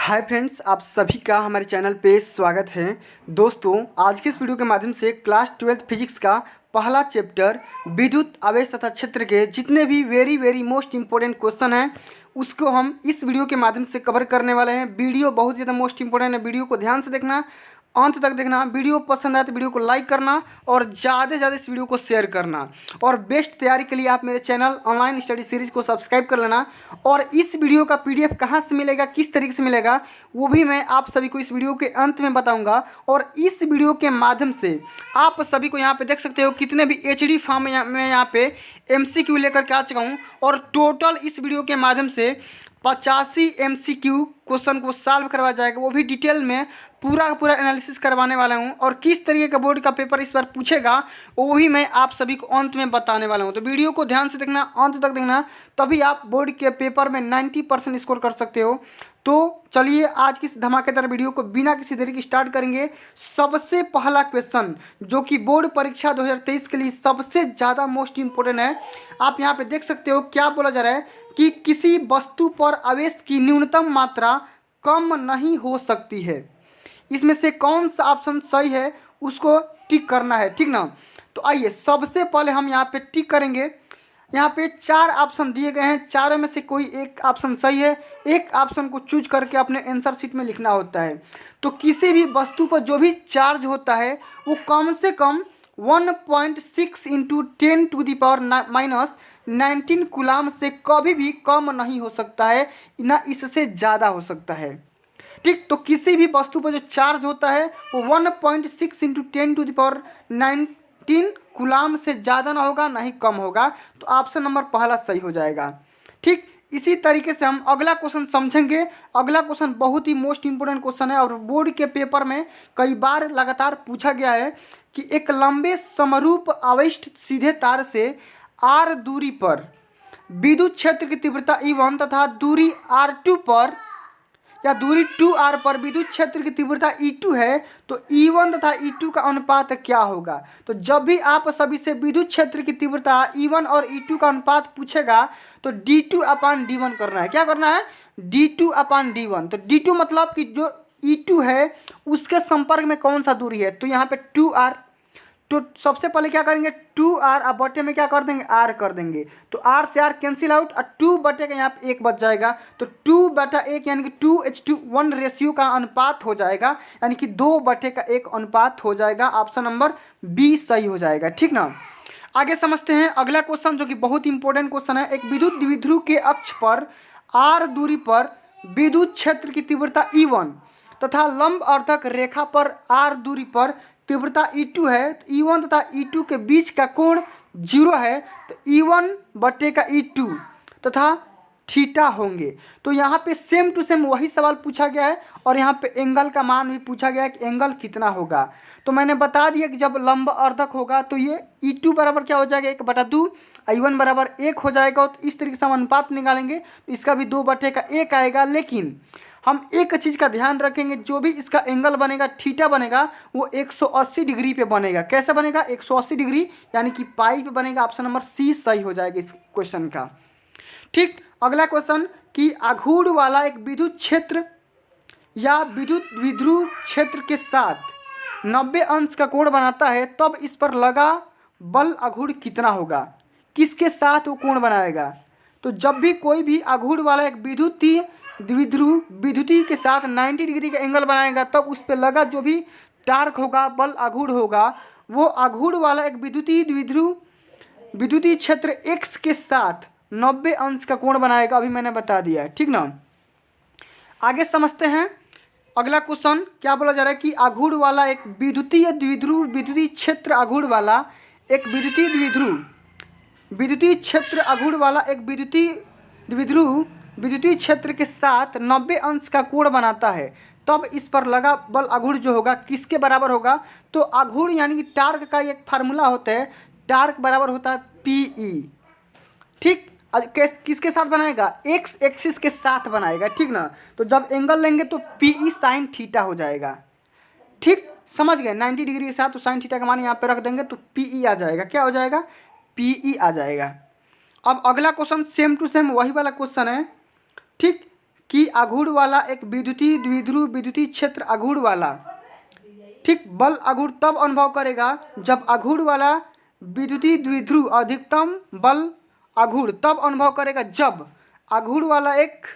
Hi friends, आप सभी का हमारे चैनल पे स्वागत है। दोस्तों, आज के इस वीडियो के माध्यम से क्लास 12th फिजिक्स का पहला चैप्टर विद्युत आवेश तथा क्षेत्र के जितने भी वेरी मोस्ट इंपॉर्टेंट क्वेश्चन हैं उसको हम इस वीडियो के माध्यम से कवर करने वाले हैं। वीडियो बहुत ज़्यादा मोस्ट इंपॉर्टेंट है, वीडियो को ध्यान से देखना, अंत तक देखना। वीडियो पसंद आए तो वीडियो को लाइक करना और ज़्यादा से ज़्यादा इस वीडियो को शेयर करना। और बेस्ट तैयारी के लिए आप मेरे चैनल ऑनलाइन स्टडी सीरीज को सब्सक्राइब कर लेना। और इस वीडियो का पीडीएफ कहाँ से मिलेगा, किस तरीके से मिलेगा, वो भी मैं आप सभी को इस वीडियो के अंत में बताऊंगा। और इस वीडियो के माध्यम से आप सभी को यहाँ पे देख सकते हो कितने भी एचडी फॉर्म में यहाँ पे एमसीक्यू लेकर के आ चुका हूँ। और टोटल इस वीडियो के माध्यम से 85 एमसीक्यू क्वेश्चन को सॉल्व करवाया जाएगा, वो भी डिटेल में पूरा का पूरा एनालिसिस करवाने वाला हूँ। और किस तरीके का बोर्ड का पेपर इस बार पूछेगा वो भी मैं आप सभी को अंत में बताने वाला हूँ। तो वीडियो को ध्यान से देखना, अंत तक देखना, तभी आप बोर्ड के पेपर में 90% स्कोर कर सकते हो। तो चलिए आज की इस धमाकेदार वीडियो को बिना किसी देरी की स्टार्ट करेंगे। सबसे पहला क्वेश्चन जो कि बोर्ड परीक्षा 2023 के लिए सबसे ज़्यादा मोस्ट इंपोर्टेंट है, आप यहाँ पे देख सकते हो क्या बोला जा रहा है कि किसी वस्तु पर आवेश की न्यूनतम मात्रा कम नहीं हो सकती है। इसमें से कौन सा ऑप्शन सही है उसको टिक करना है, ठीक ना। तो आइए सबसे पहले हम यहाँ पे टिक करेंगे। यहाँ पे 4 ऑप्शन दिए गए हैं, चारों में से कोई एक ऑप्शन सही है। एक ऑप्शन को चूज करके अपने आंसर शीट में लिखना होता है। तो किसी भी वस्तु पर जो भी चार्ज होता है वो कम से कम 1.6 इंटू 10⁻⁻19 कूलाम से कभी भी कम नहीं हो सकता है, ना इससे ज़्यादा हो सकता है। ठीक, तो किसी भी वस्तु पर जो चार्ज होता है वो 1.6 इंटू 10⁻19 कूलाम से ज़्यादा ना होगा, ना ही कम होगा। तो ऑप्शन नंबर पहला सही हो जाएगा। ठीक, इसी तरीके से हम अगला क्वेश्चन समझेंगे। अगला क्वेश्चन बहुत ही मोस्ट इंपोर्टेंट क्वेश्चन है और बोर्ड के पेपर में कई बार लगातार पूछा गया है कि एक लंबे समरूप आवेशित सीधे तार से r दूरी पर विद्युत क्षेत्र की तीव्रता E1 तथा दूरी R2 पर या दूरी 2r पर विद्युत क्षेत्र की तीव्रता E2 है, तो E1 तथा E2 का अनुपात क्या होगा। तो जब भी आप सभी से विद्युत क्षेत्र की तीव्रता E1 और E2 का अनुपात पूछेगा तो d2/d1 करना है। क्या करना है? d2/d1। तो d2 मतलब कि जो E2 है उसके संपर्क में कौन सा दूरी है, तो यहाँ पे 2r। तो सबसे पहले क्या करेंगे, 2r अब बटे में क्या कर देंगे, r कर देंगे। तो r से r कैंसिल आउट और 2 बटे का यहाँ पे 1 बच जाएगा। तो 2/1 यानी कि 2:1 रेशियो का अनुपात हो जाएगा, यानी कि 2/1 अनुपात हो जाएगा। ऑप्शन नंबर बी सही हो जाएगा, ठीक ना। आगे समझते हैं अगला क्वेश्चन जो कि बहुत इंपॉर्टेंट क्वेश्चन है। एक विद्युत द्विध्रुव के अक्ष पर r दूरी पर विद्युत क्षेत्र की तीव्रता E1 तथा लंब अर्धक रेखा पर r दूरी पर तीव्रता E2 है। तो E1 तथा E2 के बीच का कोण 0 है, तो E1/E2 तथा थीटा होंगे। तो यहाँ पे सेम टू सेम वही सवाल पूछा गया है और यहाँ पे एंगल का मान भी पूछा गया है कि एंगल कितना होगा। तो मैंने बता दिया कि जब लंब अर्धक होगा तो ये E2 बराबर क्या हो जाएगा, 1/2, I1 बराबर 1 हो जाएगा। तो इस तरीके से हम अनुपात निकालेंगे तो इसका भी 2/1 आएगा। लेकिन हम एक चीज़ का ध्यान रखेंगे, जो भी इसका एंगल बनेगा, थीटा बनेगा, वो 180 डिग्री पे बनेगा। कैसे बनेगा, 180 डिग्री यानी कि पाई पे बनेगा। ऑप्शन नंबर सी सही हो जाएगा इस क्वेश्चन का। ठीक, अगला क्वेश्चन कि आघूर्ण वाला एक विद्युत क्षेत्र या विद्युत द्विध्रुव क्षेत्र के साथ 90 अंश का कोण बनाता है, तब इस पर लगा बल आघूर्ण कितना होगा। किसके साथ वो कोण बनाएगा, तो जब भी कोई भी आघूर्ण वाला एक विद्युतीय द्विध्रुव विद्युती के साथ 90 डिग्री का एंगल बनाएगा, तब उस पर लगा जो भी टार्क होगा, बल आघूर्ण होगा, वो आघूर्ण वाला एक विद्युतीय द्विध्रुव विद्युतीय क्षेत्र x के साथ 90 अंश का कोण बनाएगा। अभी मैंने बता दिया है, ठीक ना। आगे समझते हैं अगला क्वेश्चन क्या बोला जा रहा है कि आघूर्ण वाला एक विद्युतीय द्विध्रुव विद्युतीय क्षेत्र आघूर्ण वाला एक विद्युतीय द्विध्रुव विद्युतीय क्षेत्र आघूर्ण वाला एक विद्युतीय द्विध्रुव विद्युतीय क्षेत्र के साथ 90 अंश का कोण बनाता है, तब इस पर लगा बल आघूर्ण जो होगा किसके बराबर होगा। तो आघूर्ण यानी कि टार्क का एक फार्मूला होता है, टार्क बराबर होता है PE। ठीक, किसके साथ बनाएगा, एक्स एक्सिस के साथ बनाएगा, ठीक ना। तो जब एंगल लेंगे तो PE साइन थीटा हो जाएगा। ठीक, समझ गए, 90 डिग्री के साथ तो साइन थीटा का मान यहाँ पे रख देंगे तो PE आ जाएगा। क्या हो जाएगा, PE आ जाएगा। अब अगला क्वेश्चन सेम टू सेम वही वाला क्वेश्चन है। ठीक, कि आघूर्ण वाला एक विद्युतीय द्विध्रुव विद्युतीय क्षेत्र आघूर्ण वाला, ठीक, बल आघूर्ण तब अनुभव करेगा जब आघूर्ण वाला विद्युतीय द्विध्रुव अधिकतम बल आघूर्ण तब अनुभव करेगा जब आघूर्ण वाला एक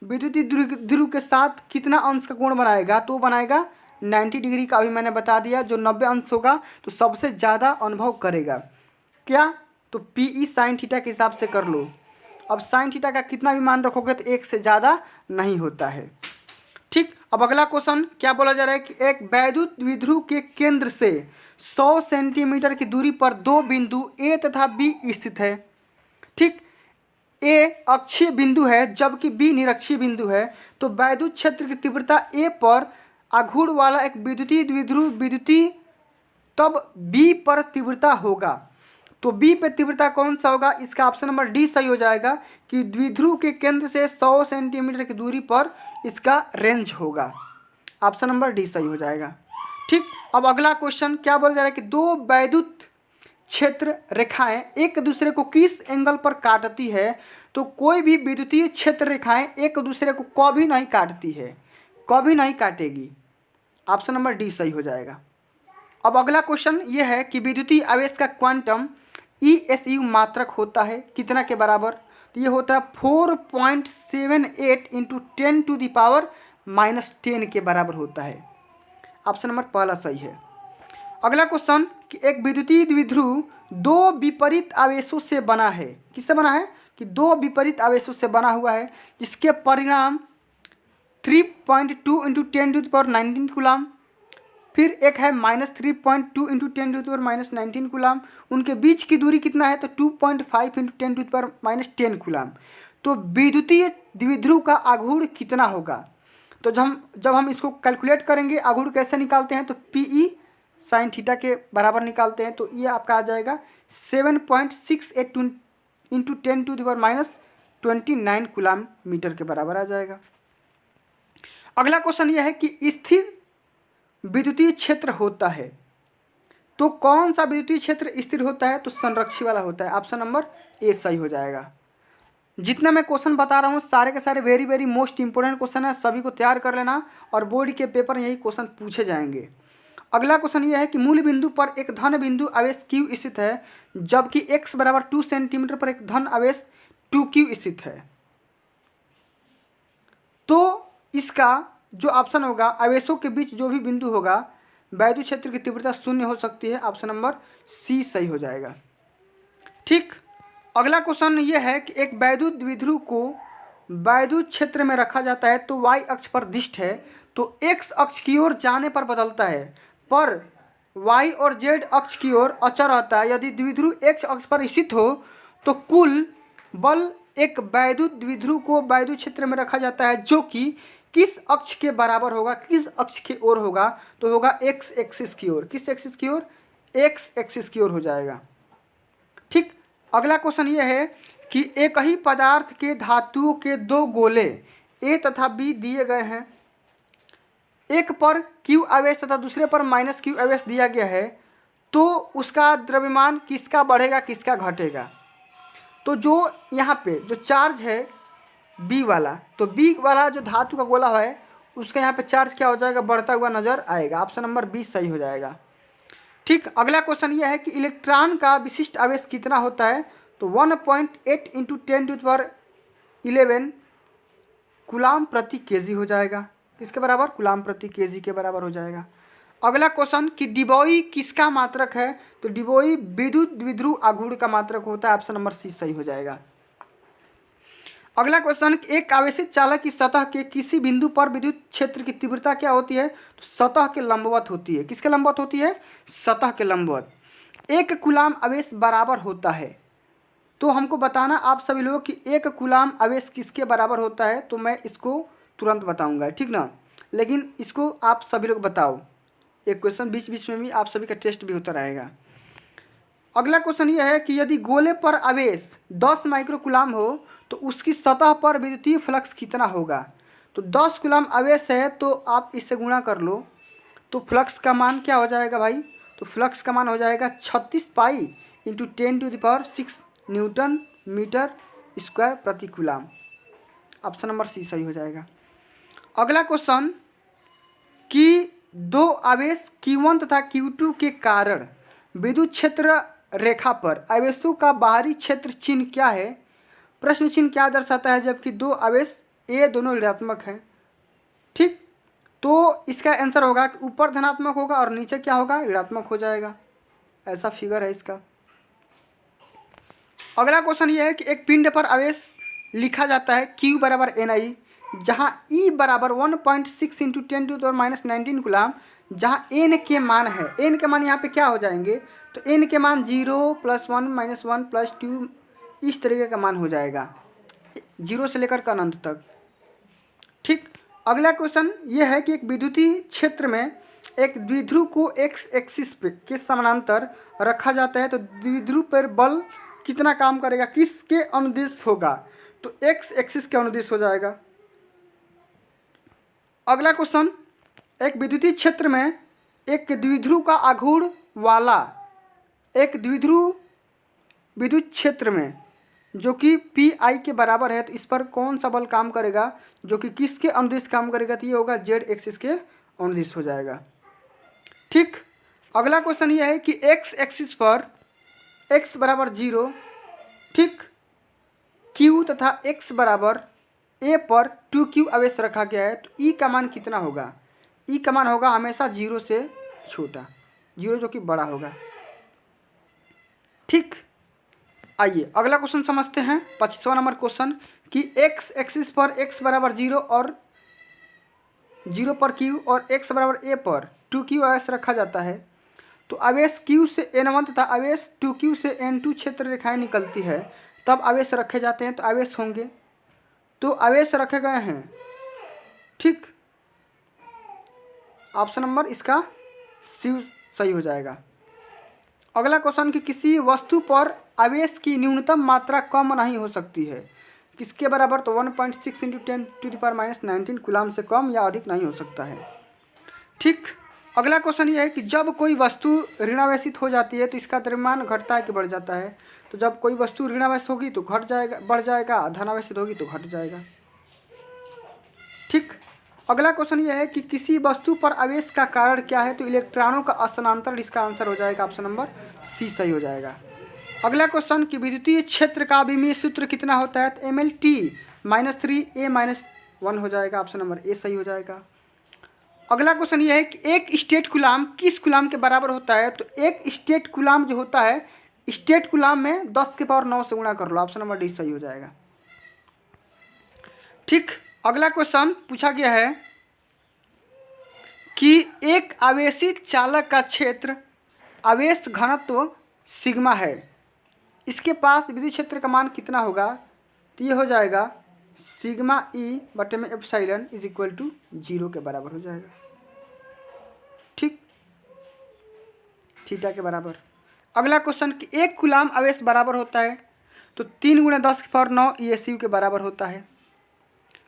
विद्युतीय ध्रुव के साथ कितना अंश का कोण बनाएगा, तो बनाएगा 90 डिग्री का। अभी मैंने बता दिया जो 90 अंश होगा तो सबसे ज़्यादा अनुभव करेगा क्या, तो PE साइन थीटा के हिसाब से कर लो। अब साइन थीटा का कितना भी मान रखोगे तो 1 से ज़्यादा नहीं होता है, ठीक। अब अगला क्वेश्चन क्या बोला जा रहा है कि एक वैद्युत द्विध्रुव के केंद्र से 100 सेंटीमीटर की दूरी पर दो बिंदु A तथा B स्थित है, ठीक। A अक्षीय बिंदु है जबकि B निरक्षीय बिंदु है, तो वैद्युत क्षेत्र की तीव्रता A पर आघूर्ण वाला एक विद्युतीय द्विध्रुव विद्युतीय तब B पर तीव्रता होगा, तो B पे तीव्रता कौन सा होगा, इसका ऑप्शन नंबर डी सही हो जाएगा कि द्विध्रुव के केंद्र से 100 सेंटीमीटर की दूरी पर इसका रेंज होगा। ऑप्शन नंबर डी सही हो जाएगा, ठीक। अब अगला क्वेश्चन क्या बोला जा रहा है कि दो वैद्युत क्षेत्र रेखाएं एक दूसरे को किस एंगल पर काटती है, तो कोई भी विद्युतीय क्षेत्र रेखाएं एक दूसरे को कभी नहीं काटती है, कभी नहीं काटेगी। ऑप्शन नंबर डी सही हो जाएगा। अब अगला क्वेश्चन ये है कि विद्युतीय आवेश का क्वांटम ESU मात्रक होता है कितना के बराबर, तो ये होता है 4.78 इंटू 10⁻⁻10 के बराबर होता है। ऑप्शन नंबर पहला सही है। अगला क्वेश्चन कि एक विद्युतीय द्विध्रुव दो विपरीत आवेशों से बना है, किससे बना है कि दो विपरीत आवेशों से बना हुआ है, जिसके परिणाम 3.2 इंटू 10⁻19 कूलाम, फिर एक है -3.2 इंटू 10⁻19 कूलाम, उनके बीच की दूरी कितना है तो 2.5 इंटू 10⁻10 कूलाम। तो विद्युतीय द्विध्रुव का आघूर्ण कितना होगा, तो जब हम इसको कैलकुलेट करेंगे आघूर्ण कैसे निकालते हैं तो PE साइन थीटा के बराबर निकालते हैं, तो ये आपका आ जाएगा 7.68 इंटू 10⁻29 कूलाम मीटर के बराबर आ जाएगा। अगला क्वेश्चन यह है कि स्थिर विद्युतीय क्षेत्र होता है, तो कौन सा विद्युतीय क्षेत्र स्थिर होता है, तो संरक्षी वाला होता है। ऑप्शन नंबर ए सही हो जाएगा। जितना मैं क्वेश्चन बता रहा हूँ सारे के सारे very very most important question है, सभी को तैयार कर लेना और बोर्ड के पेपर में यही क्वेश्चन पूछे जाएंगे। अगला क्वेश्चन यह है कि मूल बिंदु पर एक धन बिंदु आवेश Q स्थित है, जबकि x बराबर 2 सेंटीमीटर पर एक धन आवेश 2Q स्थित है, तो इसका जो ऑप्शन होगा आवेशों के बीच जो भी बिंदु होगा वैद्युत क्षेत्र की तीव्रता 0 हो सकती है। ऑप्शन नंबर सी सही हो जाएगा, ठीक। अगला क्वेश्चन ये है कि एक वैद्युत द्विध्रुव को वैद्युत क्षेत्र में रखा जाता है तो y अक्ष पर दिष्ट है, तो x अक्ष की ओर जाने पर बदलता है, पर y और z अक्ष की ओर अचर रहता है। यदि द्विध्रुव x अक्ष पर स्थित हो तो कुल बल एक वैद्युत द्विध्रुव को वैद्युत क्षेत्र में रखा जाता है जो कि किस अक्ष के बराबर होगा, किस अक्ष की ओर होगा, तो होगा x एक्सिस की ओर। किस एक्सिस की ओर, x एक्सिस की ओर हो जाएगा, ठीक। अगला क्वेश्चन ये है कि एक ही पदार्थ के धातुओं के दो गोले A तथा B दिए गए हैं, एक पर Q आवेश तथा दूसरे पर -Q आवेश दिया गया है, तो उसका द्रव्यमान किसका बढ़ेगा किसका घटेगा, तो जो यहाँ पे जो चार्ज है B वाला, तो B वाला जो धातु का गोला है उसका यहाँ पे चार्ज क्या हो जाएगा, बढ़ता हुआ नजर आएगा। ऑप्शन नंबर 20 सही हो जाएगा, ठीक। अगला क्वेश्चन यह है कि इलेक्ट्रॉन का विशिष्ट आवेश कितना होता है, तो 1.8 इंटू 10⁻11 कूलाम प्रति केजी हो जाएगा। किसके बराबर, कूलाम प्रति केजी के बराबर हो जाएगा। अगला क्वेश्चन कि डिबोई किसका मात्रक है, तो डिबोई विद्युत द्विध्रुव आघूर्ण का मात्रक होता है। ऑप्शन नंबर सी सही हो जाएगा। अगला क्वेश्चन एक आवेशित चालक की सतह के किसी बिंदु पर विद्युत क्षेत्र की तीव्रता क्या होती है, तो सतह के लंबवत होती है। किसके लंबवत होती है, सतह के लंबवत। एक कूलाम आवेश बराबर होता है, तो हमको बताना आप सभी लोग कि एक कूलाम आवेश किसके बराबर होता है, तो मैं इसको तुरंत बताऊंगा, ठीक ना, लेकिन इसको आप सभी लोग बताओ। एक क्वेश्चन बीच बीच में भी आप सभी का टेस्ट भी होता रहेगा। अगला क्वेश्चन यह है कि यदि गोले पर आवेश 10 माइक्रो कूलाम हो तो उसकी सतह पर विद्युतीय फ्लक्स कितना होगा, तो 10 कूलाम आवेश है तो आप इससे गुणा कर लो, तो फ्लक्स का मान क्या हो जाएगा भाई, तो फ्लक्स का मान हो जाएगा 36 pi into 10⁶ newton metre square प्रति कूलाम। ऑप्शन नंबर सी सही हो जाएगा। अगला क्वेश्चन कि दो आवेश Q1 तथा Q2 के कारण विद्युत क्षेत्र रेखा पर आवेशों का बाहरी क्षेत्र चिन्ह क्या है। प्रश्न चिन्ह क्या दर्शाता है जबकि दो आवेश ए दोनों ऋणात्मक हैं। ठीक, तो इसका आंसर होगा कि ऊपर धनात्मक होगा और नीचे क्या होगा, ऋणात्मक हो जाएगा। ऐसा फिगर है इसका। अगला क्वेश्चन ये है कि एक पिंड पर आवेश लिखा जाता है Q बराबर Ni, जहाँ E बराबर 1.6 इंटू 10⁻19 कूलम, जहाँ N के मान है, N के मान यहाँ पे क्या हो जाएंगे, तो N के मान 0 + 1 - 1 + 2 इस तरीके का मान हो जाएगा, 0 से लेकर का अनंत तक। ठीक, अगला क्वेश्चन ये है कि एक विद्युतीय क्षेत्र में एक द्विध्रुव को एक्स एक्सिस पे के समानांतर रखा जाता है, तो द्विध्रुव पर बल कितना काम करेगा, किसके अनुदिश होगा, तो एक्स एक्सिस के अनुदिश हो जाएगा। अगला क्वेश्चन, एक विद्युतीय क्षेत्र में एक द्विध्रुव का आघूर्ण वाला एक द्विध्रुव विद्युत क्षेत्र में जो कि Pi के बराबर है, तो इस पर कौन सा बल काम करेगा, जो कि किसके अनुदिश काम करेगा, तो ये होगा जेड एक्सिस के अनुदिश हो जाएगा। ठीक, अगला क्वेश्चन ये है कि एक्स एक्सिस पर x बराबर 0, ठीक, Q तथा x बराबर a पर 2Q आवेश रखा गया है, तो E का मान कितना होगा, E का मान होगा हमेशा 0 से छोटा, 0 जो कि बड़ा होगा। ठीक, आइए अगला क्वेश्चन समझते हैं। 25वां नंबर क्वेश्चन कि x एक्सिस पर x बराबर 0 और 0 पर Q और x बराबर a पर 2Q आवेश रखा जाता है, तो आवेश Q से N1 तथा आवेश 2Q से N2 क्षेत्र रेखाएं निकलती है, तब आवेश रखे जाते हैं, तो आवेश होंगे, तो आवेश रखे गए हैं। ठीक, ऑप्शन नंबर इसका सी सही हो जाएगा। अगला क्वेश्चन कि किसी वस्तु पर आवेश की न्यूनतम मात्रा कम नहीं हो सकती है, किसके बराबर, तो 1.6 इंटू 10⁻19 कूलम से कम या अधिक नहीं हो सकता है। ठीक, अगला क्वेश्चन ये है कि जब कोई वस्तु ऋणावेशित हो जाती है तो इसका द्रव्यमान घटता है कि बढ़ जाता है, तो जब कोई वस्तु ऋणावेश होगी तो घट जाएगा, बढ़ जाएगा, धनावेशित होगी तो घट जाएगा। ठीक, अगला क्वेश्चन ये है कि किसी वस्तु पर आवेश का कारण क्या है, तो इलेक्ट्रॉनों का स्थानांतरण इसका आंसर हो जाएगा, ऑप्शन नंबर सी सही हो जाएगा। अगला क्वेश्चन कि विद्युतीय क्षेत्र का विमीय सूत्र कितना होता है, तो MLT -3A-1 हो जाएगा, ऑप्शन नंबर ए सही हो जाएगा। अगला क्वेश्चन ये है कि एक स्टेट कूलम किस कूलम के बराबर होता है, तो एक स्टेट कूलम जो होता है, स्टेट कूलम में 10⁻9 से गुणा कर लो, ऑप्शन नंबर डी सही हो जाएगा। ठीक, अगला क्वेश्चन पूछा गया है कि एक आवेशित चालक का क्षेत्र आवेश घनत्व सिग्मा है, इसके पास विद्युत क्षेत्र का मान कितना होगा, तो ये हो जाएगा सिग्मा E बटे में एप्सिलॉन इज इक्वल टू 0 के बराबर हो जाएगा। ठीक, थीटा के बराबर। अगला क्वेश्चन कि एक कूलम आवेश बराबर होता है, तो 3 × 10⁹ ESU के बराबर होता है।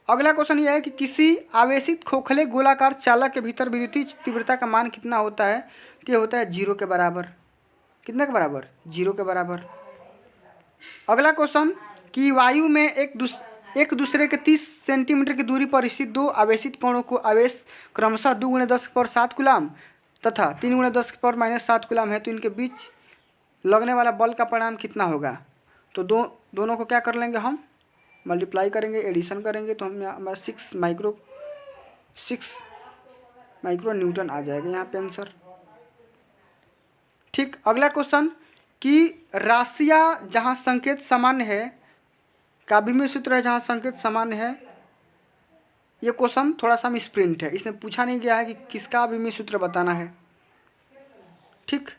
अगला क्वेश्चन यह है कि किसी आवेशित खोखले गोलाकार चालक के भीतर विद्युतीय तीव्रता का मान कितना होता है, तो ये होता है 0 के बराबर। कितने के बराबर, 0 के बराबर। अगला क्वेश्चन कि वायु में एक दूसरे के 30 सेंटीमीटर की दूरी पर स्थित दो आवेशित कणों को आवेश क्रमशः 2 × 10⁻7 कूलम तथा 3 × 10⁻−7 कूलम है, तो इनके बीच लगने वाला बल का परिणाम कितना होगा, तो दोनों को क्या कर लेंगे, हम मल्टीप्लाई करेंगे, एडिशन करेंगे, तो हमारा 6 माइक्रो न्यूटन आ जाएगा यहाँ पे आंसर। ठीक, अगला क्वेश्चन कि राशियाँ जहाँ संकेत सामान्य है का विमीय सूत्र है, जहाँ संकेत सामान्य है। ये क्वेश्चन थोड़ा सा मिसप्रिंट है, इसमें पूछा नहीं गया है कि किसका विमीय सूत्र बताना है। ठीक,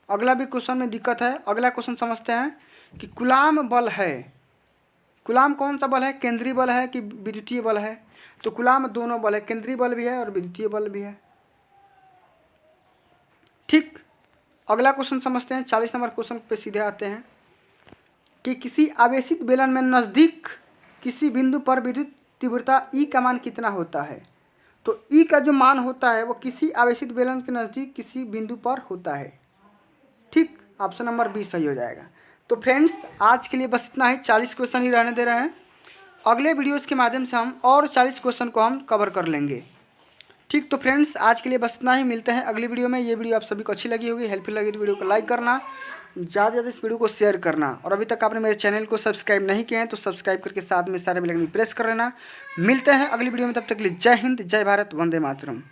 अगला भी क्वेश्चन में दिक्कत है। अगला क्वेश्चन समझते हैं कि कूलम बल है, कूलम कौन सा बल है, केंद्रीय बल है कि विद्युतीय बल है, तो कूलम दोनों बल है, केंद्रीय बल भी है और विद्युतीय बल भी है। ठीक, अगला क्वेश्चन समझते हैं। 40 नंबर क्वेश्चन पे सीधे आते हैं कि किसी आवेशित बेलन में नज़दीक किसी बिंदु पर विद्युत तीव्रता E का मान कितना होता है, तो E का जो मान होता है वो किसी आवेशित बेलन के नज़दीक किसी बिंदु पर होता है। ठीक, ऑप्शन नंबर बी सही हो जाएगा। तो फ्रेंड्स आज के लिए बस इतना ही, 40 क्वेश्चन ही रहने दे रहे हैं। अगले वीडियोज़ के माध्यम से हम और 40 क्वेश्चन को हम कवर कर लेंगे। ठीक, तो फ्रेंड्स आज के लिए बस इतना ही, मिलते हैं अगली वीडियो में। ये वीडियो आप सभी को अच्छी लगी होगी, हेल्पफुल लगी तो वीडियो को लाइक करना, ज़्यादा से ज़्यादा इस वीडियो को शेयर करना, और अभी तक आपने मेरे चैनल को सब्सक्राइब नहीं किया है तो सब्सक्राइब करके साथ में सारे बेल आइकन प्रेस कर लेना। मिलते हैं अगली वीडियो में, तब तक के लिए जय हिंद, जय भारत, वंदे मातरम।